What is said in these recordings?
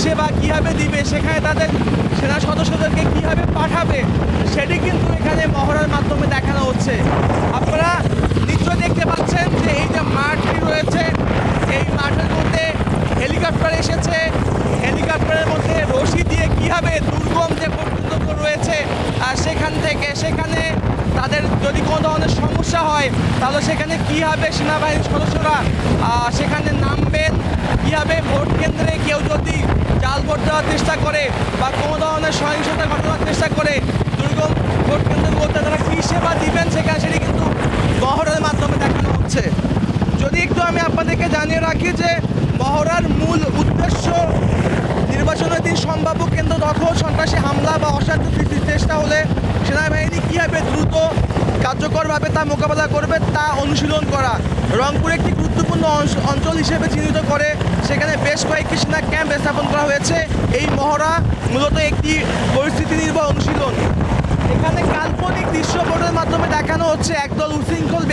সেবা কীভাবে দিবে, সেখানে তাদের সেনা সদস্যদেরকে কীভাবে পাঠাবে, সেটি কিন্তু এখানে মহড়ার মাধ্যমে দেখানো হচ্ছে। আপনারা নিশ্চয়ই দেখতে পাচ্ছেন যে এই যে মাঠটি রয়েছে, এই মাঠের মধ্যে হেলিকপ্টার এসেছে। হেলিকপ্টারের মধ্যে রশি দিয়ে কীভাবে দুর্গম যে ভোটকেন্দ্র রয়েছে সেখানে তাদের যদি কোনো ধরনের সমস্যা হয় তাহলে সেখানে কীভাবে সেনাবাহিনীর সদস্যরা সেখানে নামবেন, কীভাবে ভোট কেন্দ্রে কেউ যদি জাল ভোট দেওয়ার চেষ্টা করে বা কোনো ধরনের সহিংসতা ঘটানোর চেষ্টা করে দুর্গম ভোট কেন্দ্রগুলোতে তারা কী সেবা দিবেন সেখানে সেটি কিন্তু মহড়ার মাধ্যমে দেখানো হচ্ছে। যদি একটু আমি আপনাদেরকে জানিয়ে রাখি যে মহড়ার মূল উদ্দেশ্য নির্বাচনের দিন সম্ভাব্য কেন্দ্র দখল, সন্ত্রাসী হামলা বা অশান্তি সৃষ্টির চেষ্টা হলে সেনাবাহিনী কীভাবে দ্রুত কার্যকরভাবে তা মোকাবেলা করবে তা অনুশীলন করা। রংপুর একটি গুরুত্বপূর্ণ অঞ্চল হিসেবে চিহ্নিত করে সেখানে বেশ কয়েকটি সেনা ক্যাম্প স্থাপন করা হয়েছে। এই মহড়া মূলত একটি পরিস্থিতি নির্ভর অনুশীলন। এখানে কাল্পনিক দৃশ্য বোর্ডের মাধ্যমে দেখানো হচ্ছে একদল উশৃঙ্খল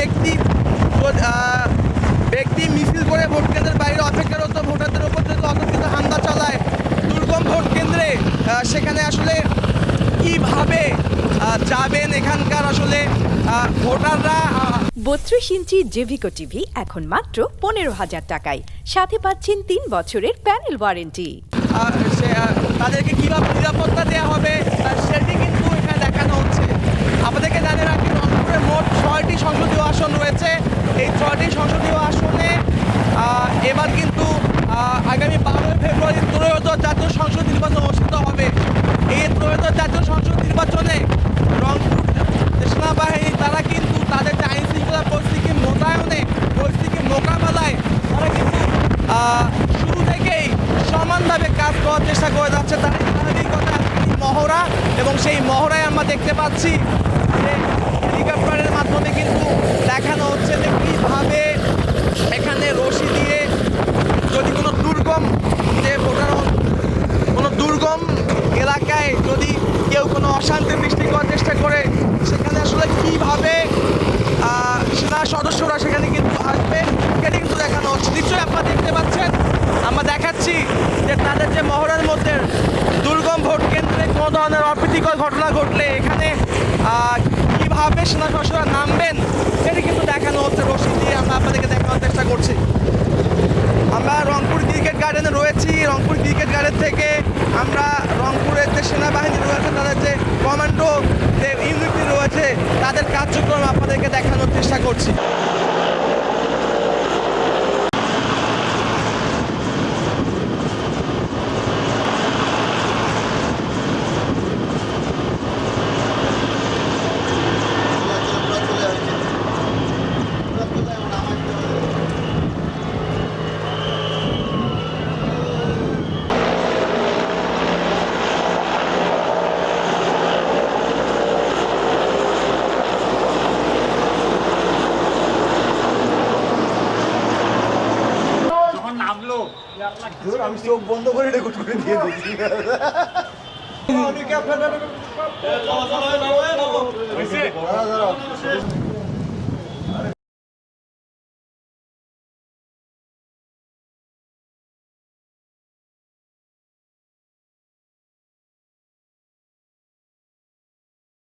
ব্যক্তি মিছিল করে ভোট কেন্দ্রের বাইরে অপেক্ষারত ভোটারদের ওপর যদি অতর্কিত হামলা চালায় দুর্গম ভোট কেন্দ্রে, সেখানে আসলে কিভাবে যাবেন এখানকার আসলে ভোটাররা। 32 ইঞ্চি জেভিকো টিভি এখন মাত্র 15,000 টাকায়, সাথে পাচ্ছেন 3 বছরের প্যানেল ওয়ারেন্টি। তাদেরকে কীভাবে নিরাপত্তা দেওয়া হবে সেটি কিন্তু এখানে দেখানো হচ্ছে। আপনাদেরকে জানিয়ে রাখি রংপুরে মোট 6টি সংসদীয় আসন রয়েছে। এই 6টি সংসদীয় আসনে এবার কিন্তু আগামী 12 ফেব্রুয়ারি ত্রয়োদশ জাতীয় সংসদ নির্বাচন অনুষ্ঠিত হবে। এই ত্রয়োদশ জাতীয় সংসদ নির্বাচনে রংপুর সেনাবাহিনী তারা কিন্তু তাদের যে আইন শৃঙ্খলা পরিস্থিতি মোতায়েনে, পরিস্থিতি মোকাবেলায় তারা কিন্তু শুরু থেকেই সমানভাবে কাজ করার চেষ্টা করে যাচ্ছে। তার ধারাবাহিকতা মহড়া, এবং সেই মহড়ায় আমরা দেখতে পাচ্ছি যে হেলিকপ্টারের মাধ্যমে কিন্তু দেখানো হচ্ছে যে কীভাবে এখানে রশি দিয়ে যদি কোনো দুর্গম যে ভোটার কোনো দুর্গম এলাকায় যদি কেউ কোনো অশান্তি সৃষ্টি করার চেষ্টা করে সেখানে আসলে কীভাবে সেনা সদস্যরা সেখানে কিন্তু আসবে সেটি কিন্তু দেখানো হচ্ছে। নিশ্চয়ই আপনারা দেখতে পাচ্ছেন, আমরা দেখাচ্ছি যে তাদের যে মহড়ার মধ্যে দুর্গম ভোট কেন্দ্রে কোনো ধরনের অপ্রীতিকর ঘটনা ঘটলে এখানে কীভাবে সেনা সদস্যরা নামবেন সেটি কিন্তু দেখানো হচ্ছে। রশি দিয়ে আমরা আপনাদেরকে দেখানোর চেষ্টা করছি। আমরা রংপুর ক্রিকেট গার্ডেনে রয়েছি। রংপুর ক্রিকেট গার্ডেন থেকে আমরা রংপুরের যে সেনাবাহিনী রয়েছে, তাদের যে কমান্ডো যে ইউনিটি রয়েছে তাদের কার্যক্রম আপনাদেরকে দেখানোর চেষ্টা করছি। আমি চোখ বন্ধ করে রেকর্ড করে দিয়ে দিচ্ছি।